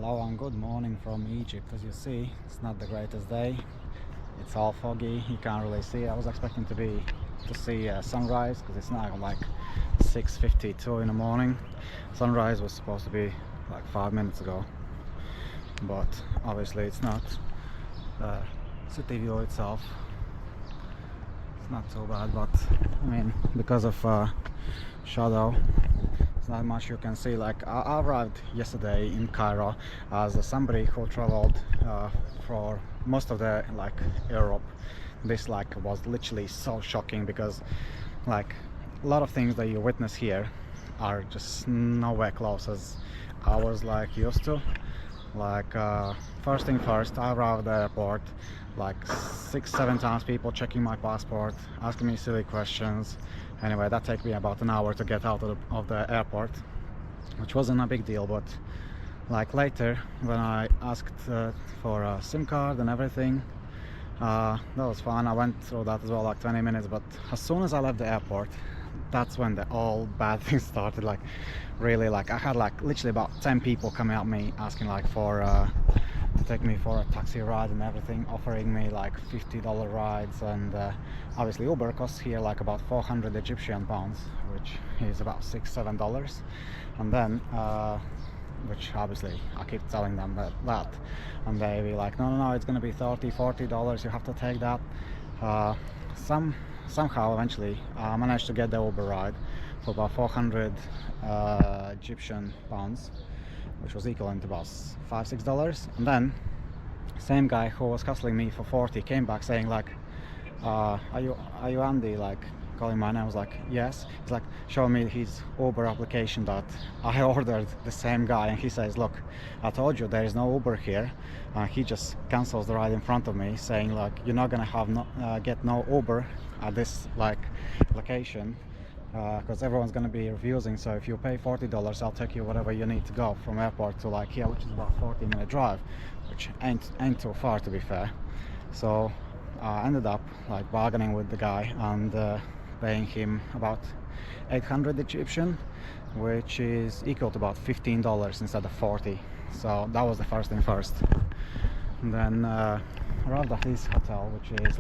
Hello and good morning from Egypt. As you see, it's not the greatest day. It's all foggy, you can't really see. I was expecting to see sunrise because it's now like 6:52 in the morning. Sunrise was supposed to be like 5 minutes ago, but obviously it's not. The city view itself, it's not so bad, but I mean, because of shadow, it's not much you can see. Like I arrived yesterday in Cairo as somebody who traveled for most of the Europe. This was literally so shocking because like a lot of things that you witness here are just nowhere close as I was used to. First thing first, I arrived at the airport like 6-7 times, people checking my passport, asking me silly questions. Anyway, that took me about an hour to get out of the airport, which wasn't a big deal. But later, when I asked for a SIM card and everything, that was fine. I went through that as well, like 20 minutes. But as soon as I left the airport, that's when the all bad things started. Really, I had literally about 10 people coming at me asking to take me for a taxi ride and everything, offering me $50 rides, and obviously Uber costs here about 400 Egyptian pounds, which is about $6-7, and then which obviously I keep telling them that and they be like, no, it's gonna be $30-40, you have to take that. Somehow eventually I managed to get the Uber ride for about 400 Egyptian pounds, which was equivalent to about $5-6. And then same guy who was hustling me for 40 came back saying are you Andy, calling my name. I was like, yes. He's showing me his Uber application that I ordered the same guy, and he says, look, I told you there is no Uber here. He just cancels the ride in front of me, saying you're not gonna have get no Uber at this location, because everyone's going to be refusing. So if you pay $40, I'll take you whatever you need to go from airport to here, which is about 40-minute drive, which ain't too far, to be fair. So I ended up bargaining with the guy and paying him about 800 Egyptian, which is equal to about $15 instead of 40. So that was the first thing first. And then arrived at this hotel, which is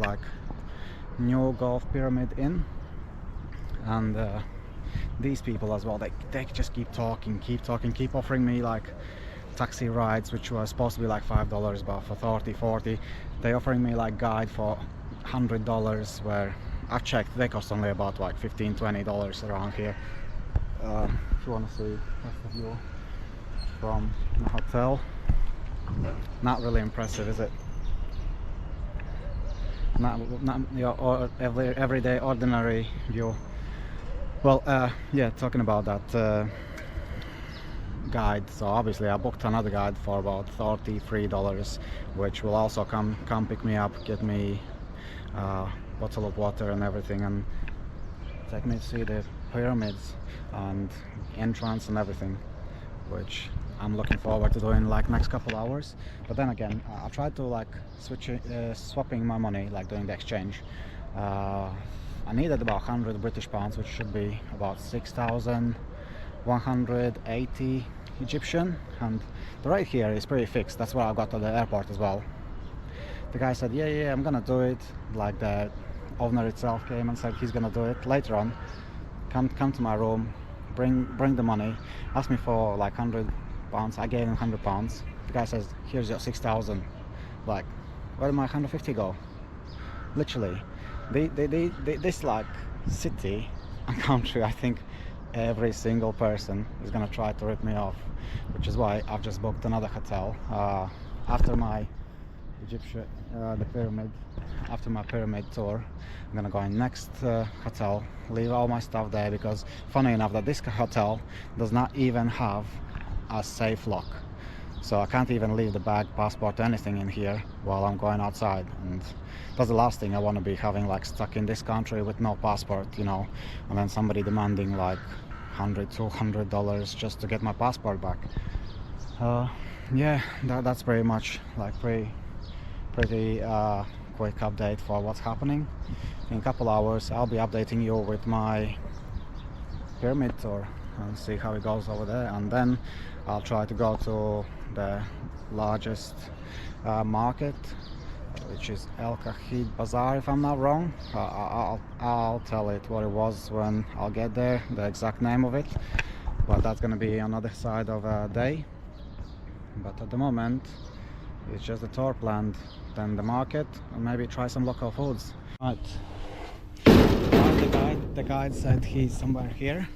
New Golf Pyramid Inn. And these people as well, they just keep talking, keep offering me taxi rides, which was supposed to be $5, but for 30-40 they offering me guide for $100, where I checked they cost only about $15-20 around here. If you want to see the view from the hotel, not really impressive, is it? Not your everyday ordinary view. Well, yeah, talking about that guide, so obviously I booked another guide for about $33, which will also come pick me up, get me a bottle of water and everything, and take me to see the pyramids and entrance and everything, which I'm looking forward to doing next couple hours. But then again, I tried to swapping my money, doing the exchange. I needed about 100 British pounds, which should be about 6,180 Egyptian, and the rate here is pretty fixed. That's what I got at the airport as well. The guy said, yeah, I'm gonna do it. The owner itself came and said he's gonna do it later on. Come to my room, bring the money, ask me for 100 pounds. I gave him 100 pounds. The guy says, here's your 6,000. Where did my 150 go? Literally. This city and country, I think every single person is gonna try to rip me off, which is why I've just booked another hotel after my after my pyramid tour. I'm gonna go in next hotel, leave all my stuff there, because funny enough that this hotel does not even have a safe lock, so I can't even leave the bag, passport, anything in here while I'm going outside. And that's the last thing I want to be having, stuck in this country with no passport, and then somebody demanding $100-200 just to get my passport back. Yeah, that's pretty much pretty quick update for what's happening. In a couple hours I'll be updating you with my pyramid tour and see how it goes over there, and then I'll try to go to the largest market, which is El Kahid Bazaar, if I'm not wrong. I'll tell it what it was when I'll get there, the exact name of it, but that's gonna be on the other side of a day. But at the moment it's just the tour planned, then the market, and maybe try some local foods. Right, the guide said he's somewhere here,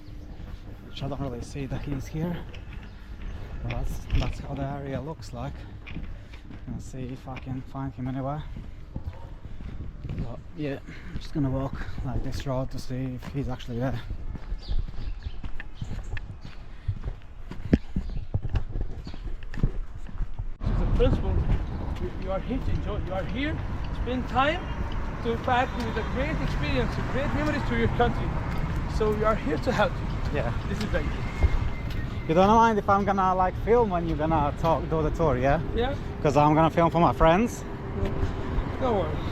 which I don't really see that he's here, but that's how the area looks like. Gonna see if I can find him anywhere. But yeah, I'm just gonna walk like this road to see if he's actually there. The principle, you are here to enjoy. You are here to spend time to pack with a great experience, great memories to your country. So we are here to help you. Yeah. This is the idea. You don't mind if I'm gonna like film when you're gonna do the tour, yeah? Yeah? Because I'm gonna film for my friends. No worries.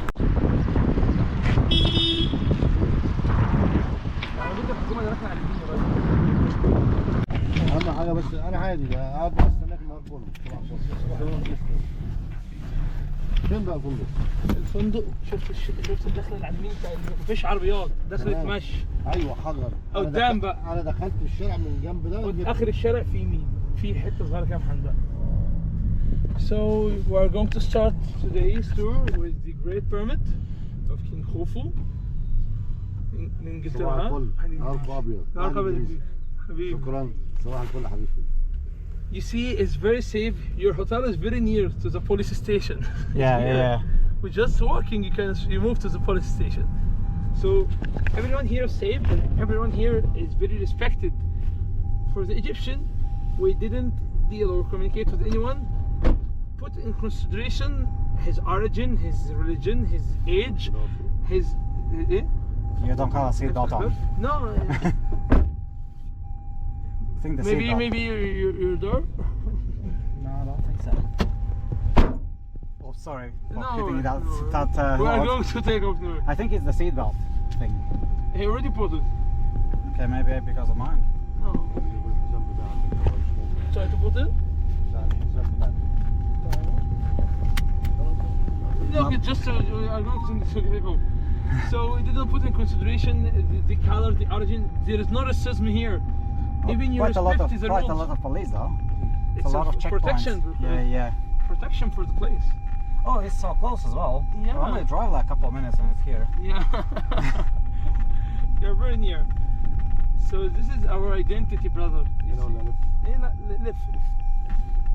اهم حاجه بس انا عادي قاعد بستناك النهارده فين بقى الفندق؟ الفندق شفت الدخله العلمين بتاع مفيش عربيات، دخلت مشي. ايوه حضر قدام بقى. انا دخلت الشارع من الجنب ده اخر الشارع في يمين في حته صغيره كده محندقه. So we are going to start today's tour with the Great Pyramid of King Khufu من انجلترا. صباح الفل. نهاركم ابيض. نهاركم ابيض حبيبي. شكرا. صباح الفل يا حبيبي. You see, it's very safe. Your hotel is very near to the police station. Yeah. We're just walking. You move to the police station. So everyone here is safe, and everyone here is very respected. For the Egyptian, we didn't deal or communicate with anyone. Put in consideration his origin, his religion, his age, his. You don't have a seatbelt on. No. I think the Maybe your door. No, I don't think so. Oh, sorry for No, hitting that. we are note. going to take off now. I think it's the seatbelt thing. He already put it. Okay, maybe because of mine. No. Try to put it. Look, it's just we are going to take off. So we didn't put in consideration the color, the origin. There is no racism here. Even your respect is a quite a lot of police though. It's a lot of checkpoints. protection. Yeah. Protection for the place. Oh, it's so close as well. Yeah. We only drive like a couple of minutes and it's here. Yeah. You're very near. So this is our identity, brother.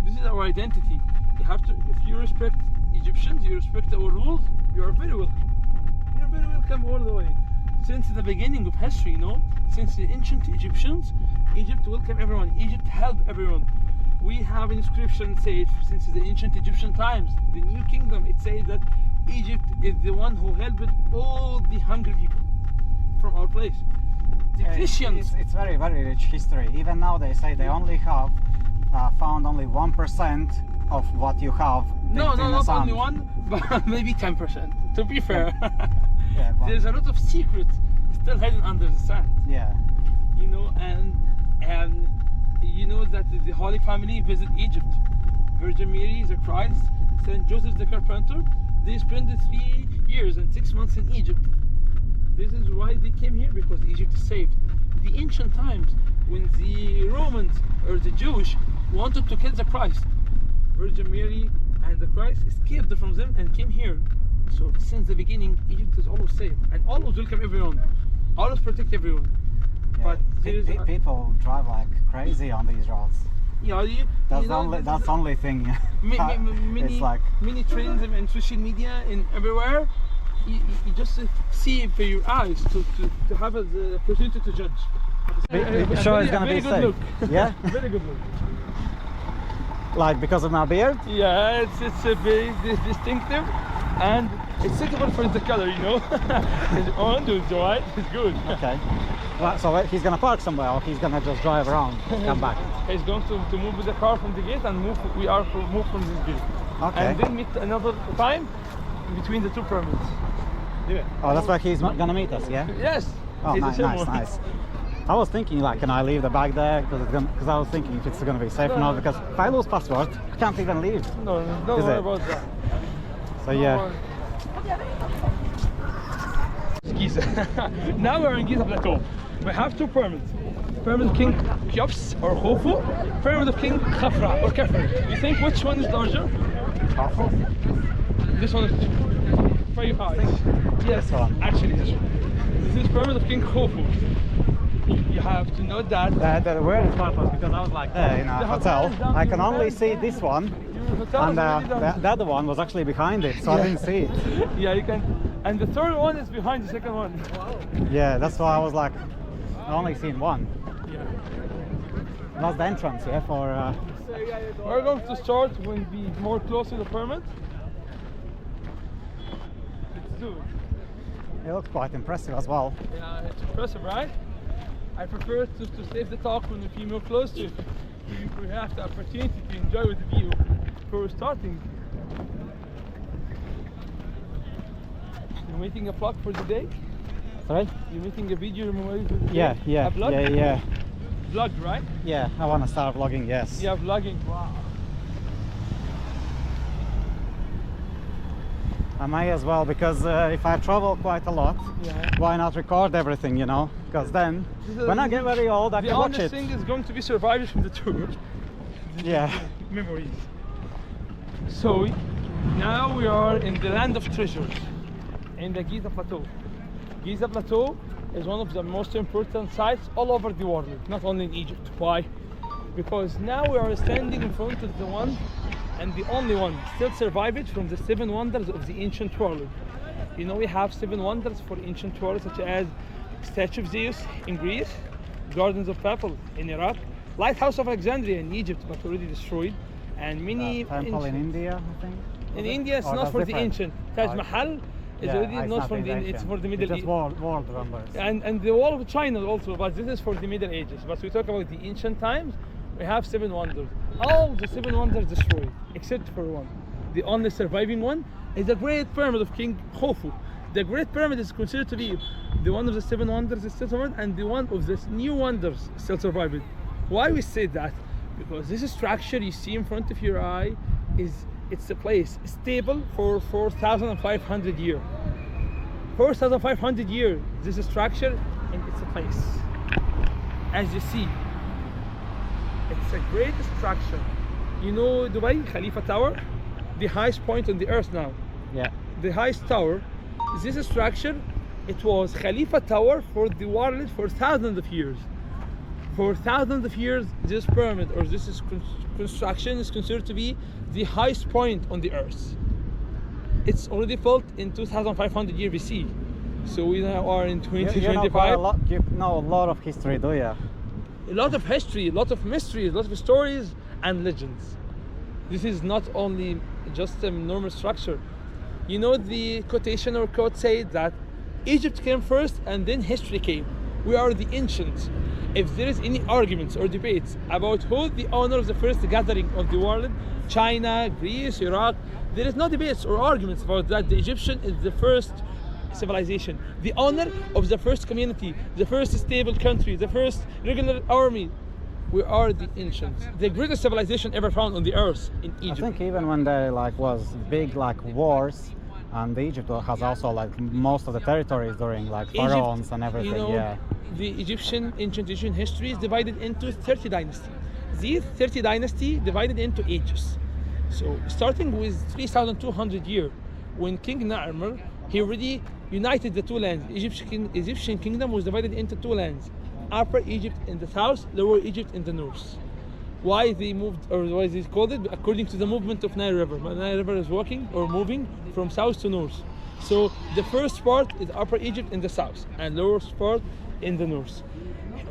This is our identity. You have to, if you respect Egyptians, you respect our rules, you are very welcome. You're very welcome all the way. Since the beginning of history, since the ancient Egyptians, Egypt welcomed everyone. Egypt helped everyone. We have an inscription said since the ancient Egyptian times, the New Kingdom, it says that Egypt is the one who helped all the hungry people from our place. The Christians. It's very, very rich history. Even now they say they only have found only 1% of what you have. No, in the not sand. only one, but maybe 10%. To be fair, Yeah, but there's a lot of secrets still hidden under the sand. yeah. And you know that the Holy Family visit Egypt. Virgin Mary, the Christ, Saint Joseph the Carpenter. They spent 3 years and 6 months in Egypt. This is why they came here, because Egypt is saved. The ancient times, when the Romans or the Jewish wanted to kill the Christ, Virgin Mary and the Christ escaped from them and came here. So since the beginning, Egypt is always safe and always welcome everyone, always protect everyone. Yeah. But there is People drive like crazy on these roads. That's the only thing. Many, it's like many trends and social media and everywhere. You just see it for your eyes to have the opportunity to judge. sure it's gonna be safe. Look. Yeah. Very good look. Like because of my beard. Yeah, it's a very distinctive, and it's suitable for the color, It's on, it's white, it's good. Okay. Well, so he's gonna park somewhere, or he's gonna just drive around, come back. He's going to move with the car from the gate and move. We are to move from this gate. Okay. And then meet another time between the two pyramids. Yeah. Oh, that's where he's gonna meet us, yeah? Yes. Oh, He's nice, the same nice, one. nice. I was thinking like, can I leave the bag there? Because I was thinking if it's going to be safe or not. Because if I lose passport, I can't even leave. No, don't Is worry it? about that. So Don't yeah. worry. Giza. Now we're in Giza Plateau. We have two pyramids. Pyramid of King Kheops or Khufu, Pyramid of King Khafra or Khafra. You think which one is larger? This one is very high. Yes, This one. actually this one. This is Pyramid of King Khufu. You have to know that. The weirdest part was because I was like there in a hotel. I can only see this one, and the other one was actually behind it, so I didn't see it. Yeah, you can. And the third one is behind the second one. Yeah, that's why I was like, I only seen one. Yeah. That's the entrance, yeah, for. We're going to start when we more close to the pyramid. Let's do it. It looks quite impressive as well. Yeah, it's impressive, right? I prefer to save the talk when we more close to it. We have the opportunity to enjoy with the view before starting. You're making a vlog for the day? Sorry? You're making a video for the day? Yeah, yeah, A vlog? yeah. Vlog, right? Yeah, I want to start vlogging, yes. Yeah, vlogging. Wow. I may as well, because if I travel quite a lot, Yeah. why not record everything, you know? Because then, when I get very old, I The can watch only it. thing is going to be survivors from the tour. Yeah. Memories. So now we are in the land of treasures, in the Giza Plateau. Giza Plateau is one of the most important sites all over the world, not only in Egypt. Why? Because now we are standing in front of the one and the only one still survived from the 7 wonders of the ancient world. You know, we have 7 wonders for ancient world, such as Statue of Zeus in Greece, Gardens of Papal in Iraq, Lighthouse of Alexandria in Egypt, but already destroyed, and many Temple in India, I think. in India, it's Or not that's for the different? ancient. Taj Oh, Mahal is yeah, already it's not from the ancient. it's for the Middle It's East. just world wonders. And the wall of China also, but this is for the Middle Ages. But we talk about the ancient times, we have 7 wonders. All the 7 wonders destroyed, except for one. The only surviving one is the Great Pyramid of King Khufu. The Great Pyramid is considered to be the one of the 7 wonders is still survived, and the one of the new wonders still survived. Why we say that? Because this structure you see in front of your eye it's a place stable for 4,500 years. 4,500 years, this structure, and it's a place. As you see, it's a great structure. You know Dubai Khalifa Tower, the highest point on the earth now. Yeah. The highest tower, this structure, it was Khalifa Tower for the world for thousands of years. For thousands of years, this pyramid or this construction is considered to be the highest point on the earth. It's already built in 2,500 years BC. So we now are in 2025. You know a lot of history, do you? A lot of history, a lot of mysteries, a lot of stories and legends. This is not only just a normal structure. You know, the quotation or quote said that Egypt came first and then history came. We are the ancients. If there is any arguments or debates about who the owner of the first gathering of the world, China, Greece, Iraq, there is no debates or arguments about that. The Egyptian is the first civilization, the owner of the first community, the first stable country, the first regular army. We are the ancients, the greatest civilization ever found on the earth in Egypt. I think even when there was big wars, and Egypt has also most of the territories during pharaohs and everything. You know, yeah. the Egyptian ancient Egyptian history is divided into 30 dynasties. These 30 dynasties divided into ages. So starting with 3,200 years, when King Narmer, he already united the two lands. Egyptian kingdom was divided into 2 lands: Upper Egypt in the south, Lower Egypt in the north. Why they moved, or why they called it? According to the movement of Nile River. Nile River is walking or moving from south to north. So the first part is Upper Egypt in the south and lower part in the north.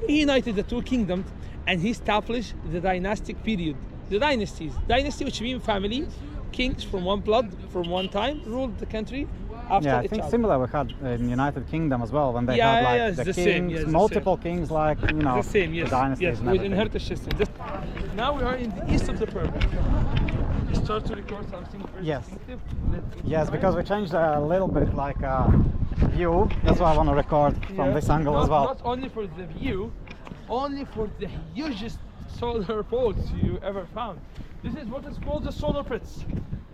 He united the 2 kingdoms and he established the dynastic period. The dynasty which mean family, kings from one blood, from one time, ruled the country after Yeah, I each think other. similar we had in United Kingdom as well, when they Yeah, had yeah, it's the the kings, same, yes, the multiple kings, The same, yes. the dynasties Yes, and with everything. inherited system. Now we are in the east of the pyramid. We start to record something very Yes. distinctive. Yes, because we changed a little bit view. That's why I want to record from Yeah. this angle not, as well. Not only for the view, only for the hugest solar pots you ever found. This is what is called the solar pits.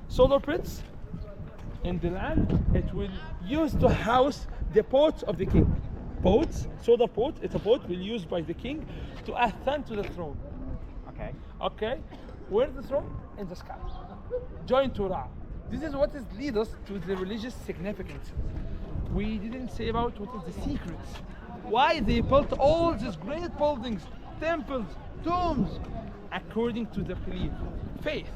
Solar pits in the land, it will use to house the pots of the king. Pots, solar pot, it's a pot will used by the king to ascend to the throne. Okay. Okay, where's the throne? In the sky. Join to Ra. This is what is lead us to the religious significance. We didn't say about what is the secrets. Why they built all these great buildings, temples, tombs, according to the belief, faith.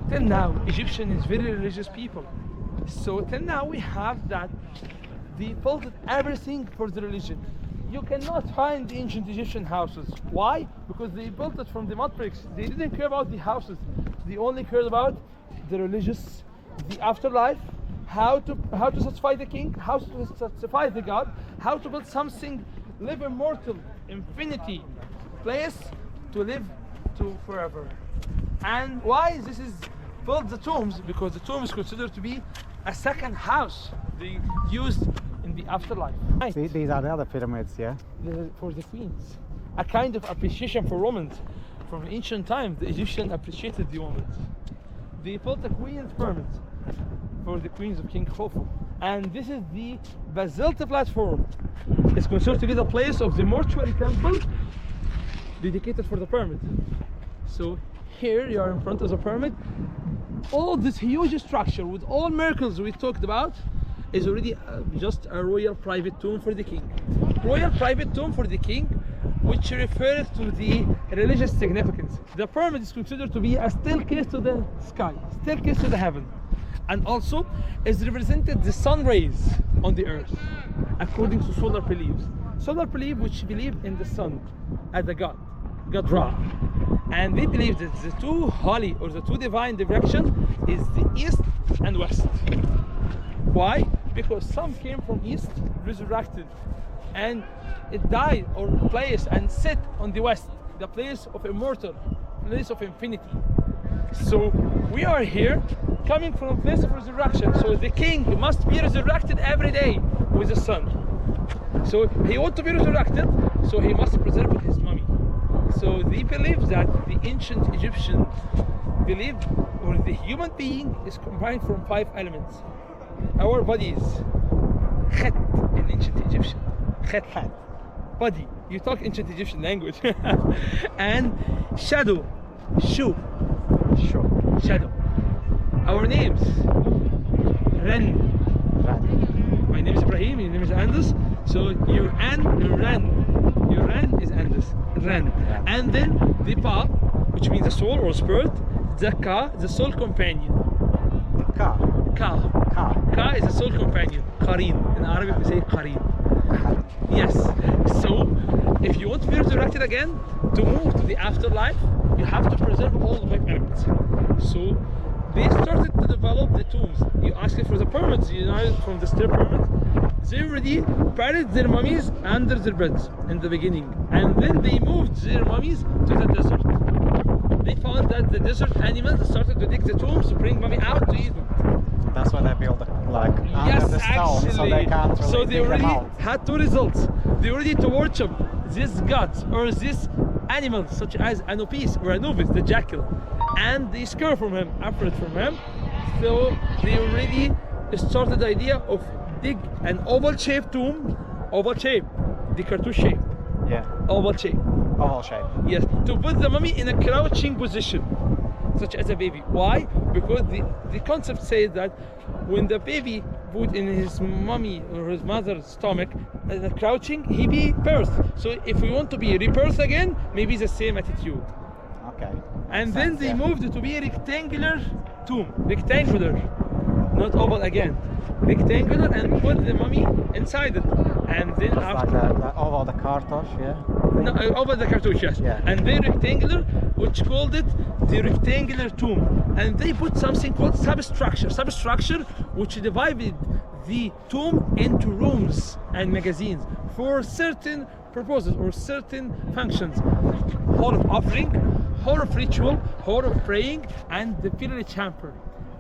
Till now, Egyptian is very religious people. So till now we have that they built everything for the religion. You cannot find the ancient Egyptian houses. Why? Because they built it from the mud bricks. They didn't care about the houses. They only cared about the religious, the afterlife, how to satisfy the king, how to satisfy the god, how to build something, live immortal, infinity, place to live to forever. And why this is built the tombs? Because the tomb is considered to be a second house they used in the afterlife. These are the other pyramids, yeah? For the queens, a kind of appreciation for women. From ancient times, the Egyptians appreciated the women. They built a queen's pyramid for the queens of King Khufu. And this is the basalt platform. It's considered to be the place of the mortuary temple dedicated for the pyramid. So here you are in front of the pyramid. All this huge structure with all miracles we talked about is already just a royal private tomb for the king. Royal private tomb for the king, which refers to the religious significance. The pyramid is considered to be a staircase to the sky, staircase to the heaven, and also is represented the sun rays on the earth, according to solar beliefs. Solar belief which believe in the sun as a god, God Ra. And they believe that the two holy or the two divine direction is the east and west. Why? Because some came from east, resurrected, and it died or placed and set on the west, the place of immortal, place of infinity. So we are here coming from a place of resurrection. So the king must be resurrected every day with the sun. So he wants to be resurrected, so he must preserve his mummy. So they believe that the ancient Egyptian believe, or the human being is combined from 5 elements. Our bodies, khet in ancient Egyptian, khet, body. You talk ancient Egyptian language. And shadow, shu, shadow. Our names, Ren. My name is Ibrahim, your name is Andus. So your An, your Ren. Your Ren is Andus, Ren. And then the Pa, which means the soul or spirit, the Ka, the soul companion. Ka. Ka is the soul companion. Qareen. In Arabic we say Qareen. Yes. So if you want to be resurrected again, to move to the afterlife, you have to preserve all the 5 elements. So they started to develop the tombs. You ask for the pyramids, you know, from the stair pyramids. They already buried their mummies under their beds in the beginning, and then they moved their mummies to the desert. They found that the desert animals started to dig the tombs to bring mummy out to eat them. That's why they build like Yes, under the stone, so they can't really so they dig them already out. had 2 results. They already to worship this god or this animal, such as Anubis or Anubis, the jackal, and they scare from him, afraid from him. So they already started the idea of dig an oval-shaped tomb, oval shape, the cartoon shape, Yeah, oval shape. oval shape. Yes, to put the mummy in a crouching position, such as a baby. Why? Because the concept says that when the baby put in his mummy or his mother's stomach, in a crouching, he be birthed. So if we want to be rebirthed again, maybe the same attitude. Okay. And Makes then sense, they yeah. moved it to be a rectangular tomb, rectangular, not oval again. Rectangular, and put the mummy inside it. And then Just after like the oval, the cartouche, yeah? no, over the cartouche, yes. Yeah. And they rectangular, which called it the rectangular tomb. And they put something called substructure, which divided the tomb into rooms and magazines for certain purposes or certain functions. Hall of offering, hall of ritual, hall of praying, and the pillar chamber.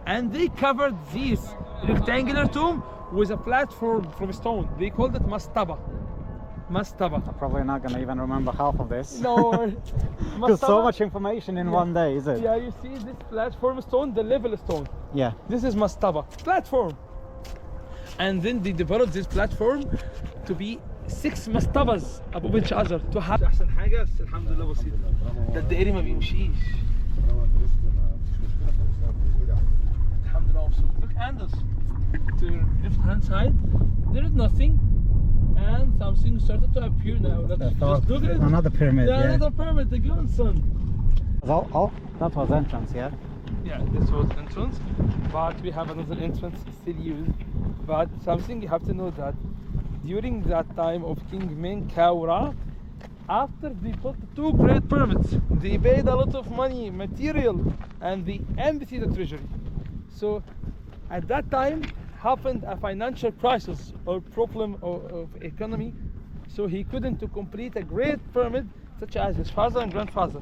And they covered this rectangular tomb with a platform from stone. They called it mastaba. Mastaba. I'm probably not gonna even remember half of this. No. Because so much information in one day, is it? Yeah, you see this platform stone, the level stone. Yeah. This is mastaba platform. And then they developed this platform to be 6 mastabas above each other to have احسن حاجه بس الحمد لله بسيطه. ده الدائري ما بيمشيش. الحمد لله مبسوط. Look Anders. To your left hand side, there is nothing, and something started to appear now. Let's just look at it. Another pyramid. Yeah, Yeah. another pyramid, the Gunson. Oh, that was entrance, yeah. Yeah, this was entrance, but we have another entrance still used. But something you have to know that during that time of King Menkaura, after they built the 2 great pyramids, they paid a lot of money, material, and they emptied the treasury. So at that time happened a financial crisis or problem of economy, so he couldn't to complete a great pyramid such as his father and grandfather.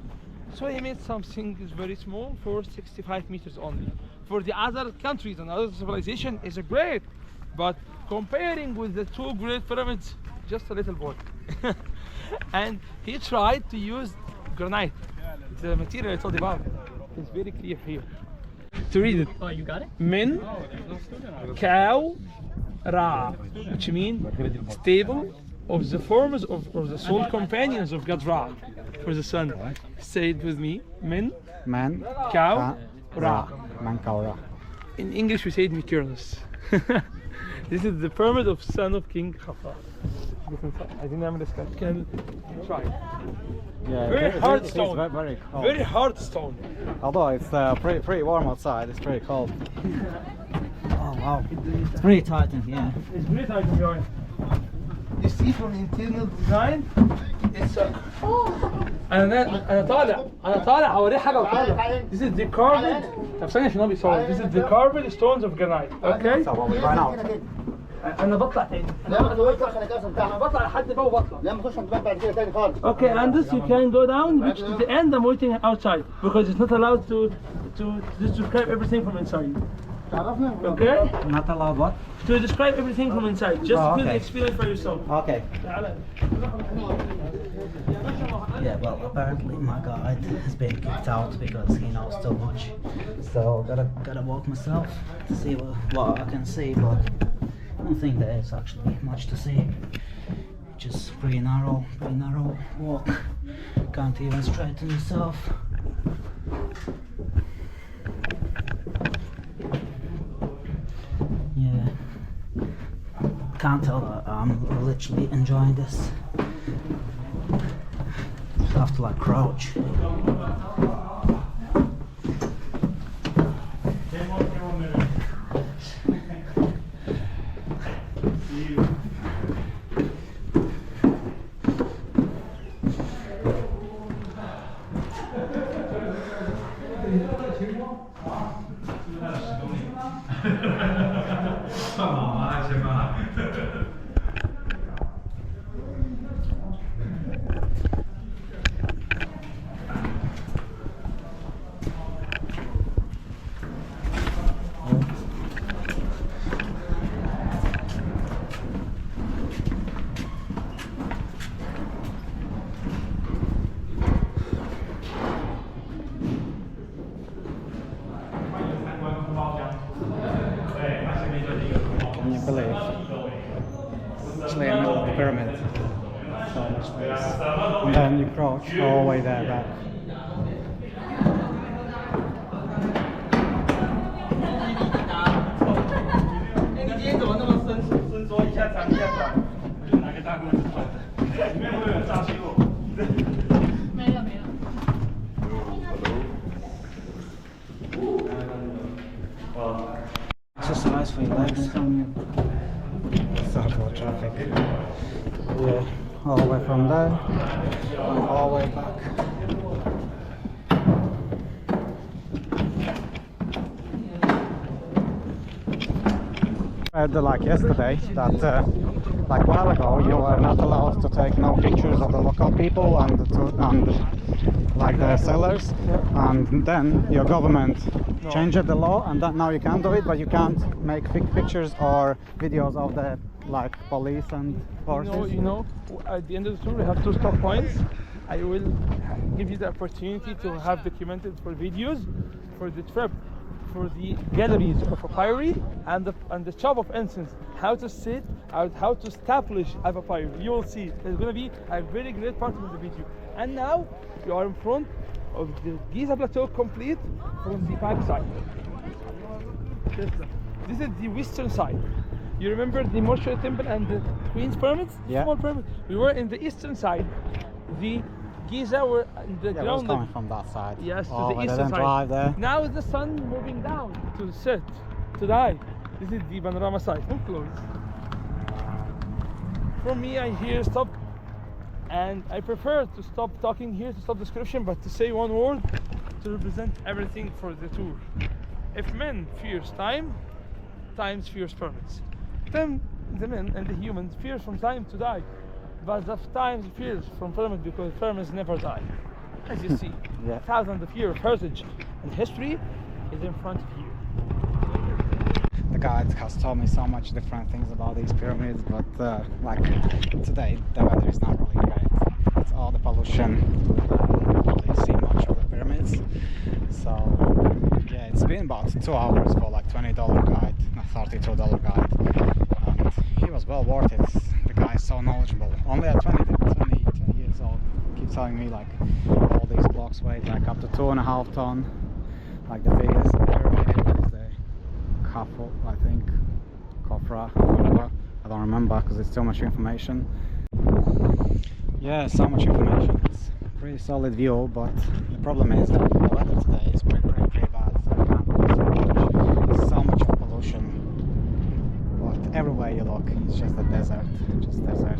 So he made something is very small for 65 meters only. For the other countries and other civilization is a great, but comparing with the 2 great pyramids, just a little boy. And he tried to use granite, the material I told you about. It's very clear here. To read it. Oh, you got it? Min, cow, ra, which means stable of the forms of or the soul companions of God Ra, for the sun. Say it with me. Min, Man, cow, ra. Mankaura. In English we say it Mykonos. This is the pyramid of son of King Khafra. I didn't have this guy. Can try. Yeah. Very hard it's stone. Very cold. Very hard stone. Although it's pretty warm outside, it's pretty cold. Oh wow. It's pretty tight in here. It's very tight to join. You see from internal design, it's أنا طالع أوريه حاجة وطالع. This is the carved. طب ثانية عشان هو بيصور. This is the carved stones of granite. Okay. So when we run out. أنا بطلع تاني. لا ما تقولش عشان اكسر أنا بطلع لحد بقى وبطلع. لا ما تخش عند بعد كده تاني خالص. Okay, Anders, you can go down, reach to the end. I'm waiting outside because it's not allowed to describe everything from inside. تعرفنا؟ Okay? Not allowed what? To describe everything from inside. Just Oh, feel the okay. experience for yourself. Okay. Yeah, well, apparently my guide has been kicked out because he knows too much. So gotta walk myself to see what I can see, but I don't think there is actually much to see. Just pretty narrow walk. Can't even straighten yourself. Yeah. Can't tell that I'm literally enjoying this. Just have to like crouch. Can you believe? Actually, in the middle of the pyramid. So much space. And then you crouch all the way there back. Exercise for your legs. Sorry for traffic. Yeah, all the way from there, and all the way back. I had like yesterday that like a while ago you were not allowed to take no pictures of the local people and like the sailors, and then your government changed the law, and that now you can do it, but you can't make pictures or videos of the like police and forces. You know, at the end of the tour we have 2 stop points. I will give you the opportunity to have documented for videos for the trip, for the galleries of papyri and the shop of incense, how to sit out, how to establish a papyri. You will see it's going to be a very great part of the video. And now you are in front of the Giza plateau complete from the back side. This is the western side. You remember the Mortuary Temple and the Queen's Pyramids? Yeah. Small pyramid. We were in the eastern side. The Giza were in the Yeah, it was ground. coming from that side. Yes, to oh, the but eastern they didn't side. drive there. Now is the sun moving down to set, to die. This is the panorama side. Come close. For me, I hear stop, and I prefer to stop talking here to stop description, but to say one word to represent everything for the tour. If men fears time, time fears pyramids. Then the men and the humans fears from time to die. But the time fears from pyramids because pyramids never die. As you see, Yeah. thousands of years of heritage and history is in front of you. The guide has told me so much different things about these pyramids, but like today the weather is not really great. It's all the pollution. You don't really see much of the pyramids. So yeah, it's been about 2 hours for like $20 guide, not $32 guide, and he was well worth it. The guy is so knowledgeable. Only at 20 years old, he keeps telling me like all these blocks weigh like up to 2.5 tons. Like the biggest pyramid is the Kafo, I think, Kofra, whatever. I don't remember because it's too much information. Yeah, so much information. It's a pretty solid view, but the problem is that the weather today is pretty bad. So you can't really see much. So much of pollution. But everywhere you look, it's just a desert. Just desert.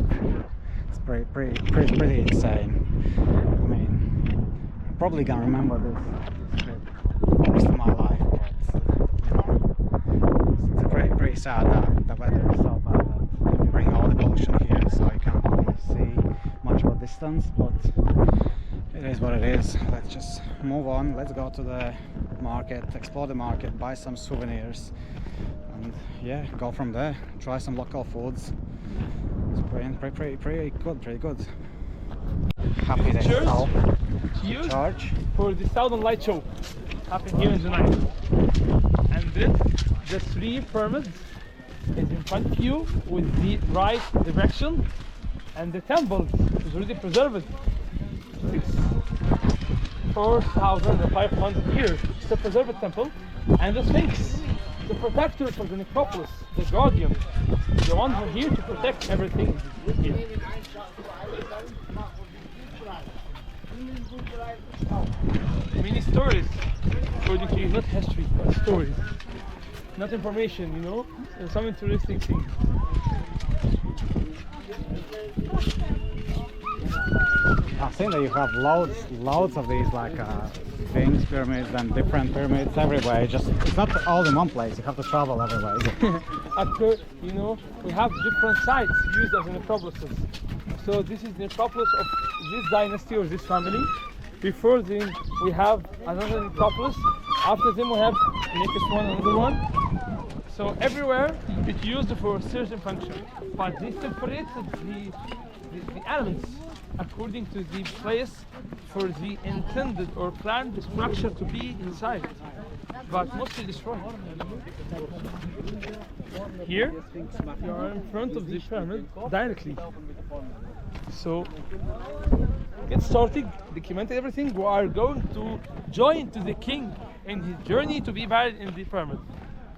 It's pretty insane. I mean, I'm probably gonna remember this trip the rest of my life, but you know, it's pretty sad that the weather is so bad that you bring all the pollution here, so you can't really see much of a distance, but it is what it is. Let's just move on. Let's go to the market, explore the market, buy some souvenirs, and yeah, go from there. Try some local foods. It's pretty good. Happy days. Cheers. Now. Cheers Charge. for the Southern Light Show happening here in July. And then the 3 pyramids is in front of you with the right direction, and the temple is already preserved 4,500 years. It's a preserved temple, and the Sphinx, the protector for the necropolis, the guardian, the one who's here to protect everything here. Many stories, according to you, not history, but stories, not information, you know, and some interesting things. I've seen that you have loads of these like Sphinx pyramids and different pyramids everywhere. It's not all in one place. You have to travel everywhere. After, you know, we have different sites used as necropolises. So this is the necropolis of this dynasty or this family. Before them we have another necropolis. After them we have next one, another one. So everywhere it's used for a certain function. But they separated the elements according to the place for the intended or planned structure to be inside, but mostly destroyed. Here you are in front of the pyramid directly. So get started, document everything. We are going to join to the king in his journey to be buried in the pyramid.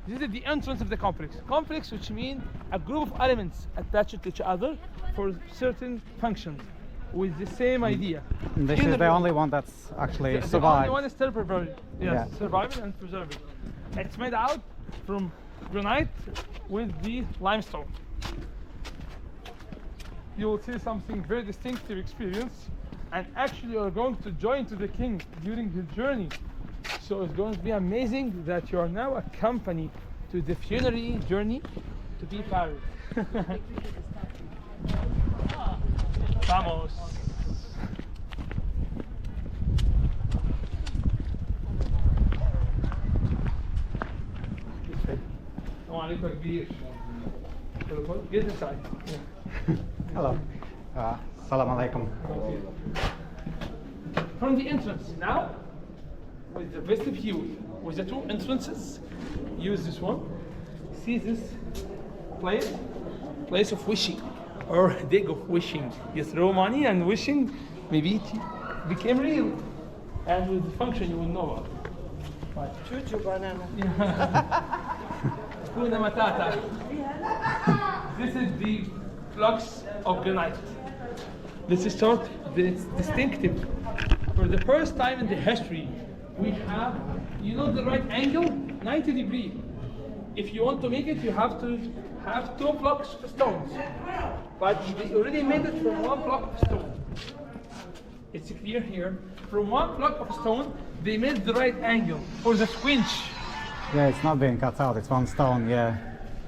This is the entrance of the complex. Complex, which means a group of elements attached to each other for certain functions with the same idea. And this is the only one that's actually The survived. only one is still preserved. Yes, Yeah. survived and preserved. It's made out from granite with the limestone. You will see something very distinctive experience, and actually you are going to join to the king during his journey. So it's going to be amazing that you are now accompanied to the funerary journey to be buried. Vamos. عليكم يا كبير. Get inside. Hello. Salam alaikum. From the entrance now, with the best view, with the two entrances, use this one. See this place of wishing, or dig of wishing. You throw money and wishing, maybe it became real, and with the function you will know about. Right. Chuchu banana. Hakuna Matata. This is the blocks of granite. Let's start. It's distinctive. For the first time in the history, we have, you know, the right angle, 90 degrees. If you want to make it, you have to have 2 blocks of stones. But they already made it from 1 block of stone. It's clear here. From 1 block of stone, they made the right angle for the squinch. Yeah, it's not being cut out. It's 1 stone. Yeah.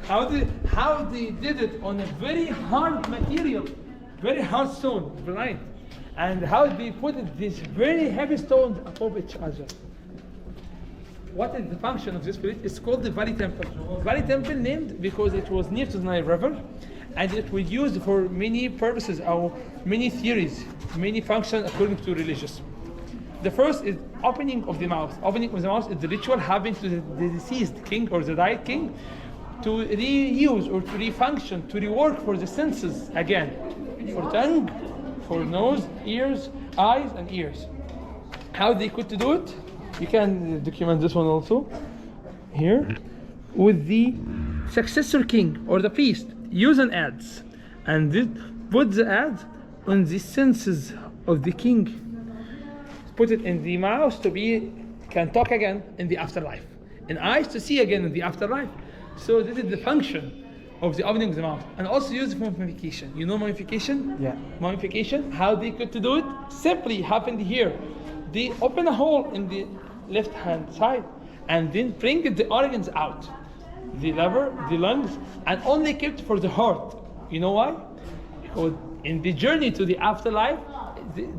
How they did it on a very hard material, very hard stone, granite, and how they put it, these very heavy stones above each other. What is the function of this place? It's called the Valley Temple. Valley Temple named because it was near to the Nile River, and it was used for many purposes, or many theories, many functions according to religious. The first is opening of the mouth. Opening of the mouth is the ritual happening to the deceased king or the died king to reuse or to refunction, to rework for the senses again, for tongue, for nose, ears, eyes, and ears. How they could do it? You can document this one also here with the successor king or the priest using ads, and this put the ads on the senses of the king. Put it in the mouth to be can talk again in the afterlife, and eyes to see again in the afterlife. So this is the function of the opening of the mouth, and also use for mummification. You know mummification? Yeah. Mummification. How they could do it? Simply happened here. They open a hole in the left hand side and then bring the organs out, the liver, the lungs, and only kept for the heart. You know why? Because in the journey to the afterlife,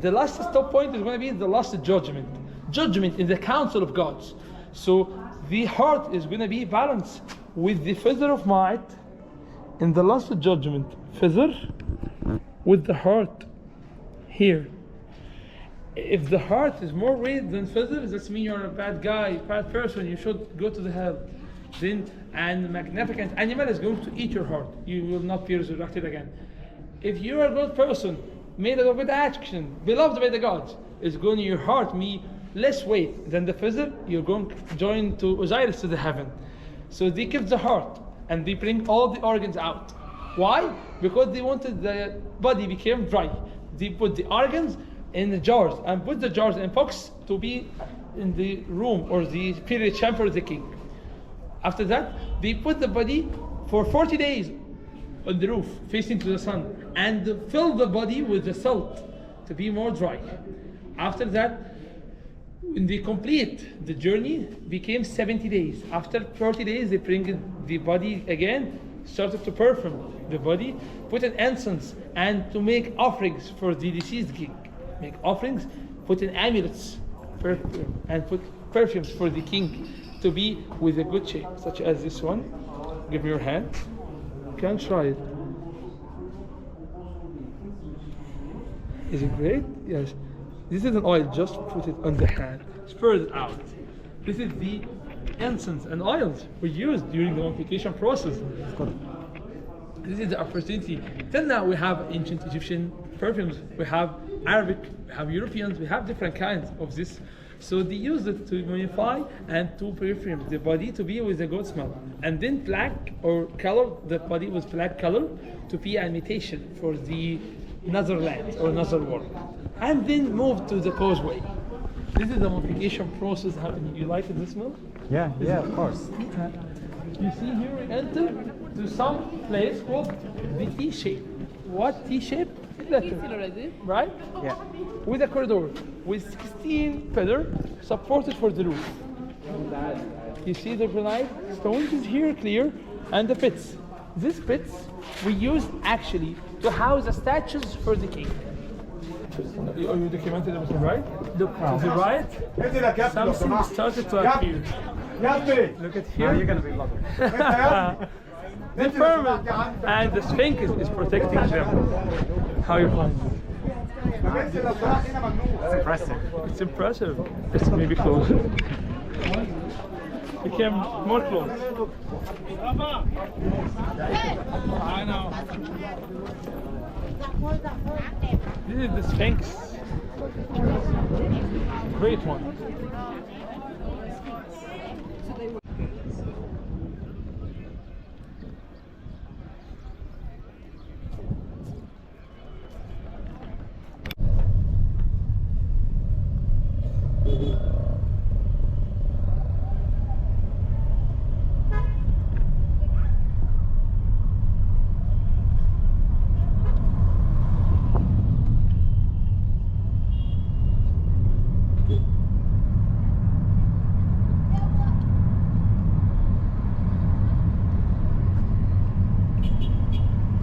the last stop point is going to be the last judgment. Judgment in the council of gods. So the heart is going to be balanced with the feather of might in the last judgment. Feather with the heart here. If the heart is more weight than feather, that means you're a bad guy, bad person, you should go to the hell. Then and magnificent animal is going to eat your heart. You will not be resurrected again. If you are a good person, made of good action, beloved by the gods, is going to your heart me less weight than the feather, you're going to join to Osiris to the heaven. So they keep the heart and they bring all the organs out. Why? Because they wanted the body became dry. They put the organs in the jars and put the jars in box to be in the room or the period chamber of the king. After that, they put the body for 40 days on the roof facing to the sun and fill the body with the salt to be more dry. After that, when they complete the journey, became 70 days. After 40 days, they bring the body again, started to perfume the body, put an incense, and to make offerings for the deceased king. Make offerings, put in amulets, perfume, and put perfumes for the king to be with a good shape, such as this one. Give me your hand. You can try it. Is it great? Yes. This is an oil, just put it on the hand, spread it out. This is the incense and oils we used during the mummification process. This is the opportunity. Till now we have ancient Egyptian perfumes, we have Arabic, we have Europeans, we have different kinds of this. So they use it to mummify and to perfume the body to be with a good smell. And then black or color the body with black color to be an imitation for the Netherlands or another world. And then move to the causeway. This is the mummification process happening. You like the smell? Yeah, yeah, of course. You see here we enter to some place called the T shape. What T shape? Letter, right? Yeah. With a corridor with 16 pillars supported for the roof. You see the granite stones is here clear, and the pits. These pits we used actually to house the statues for the king. You documented everything, right? Look to the right, something started to appear. Look at here. You're gonna be vlogging. The pyramid and the Sphinx is protecting them. How you find it? That's impressive. It's impressive. It's maybe close. Became more close. I know. This is the Sphinx. Great one.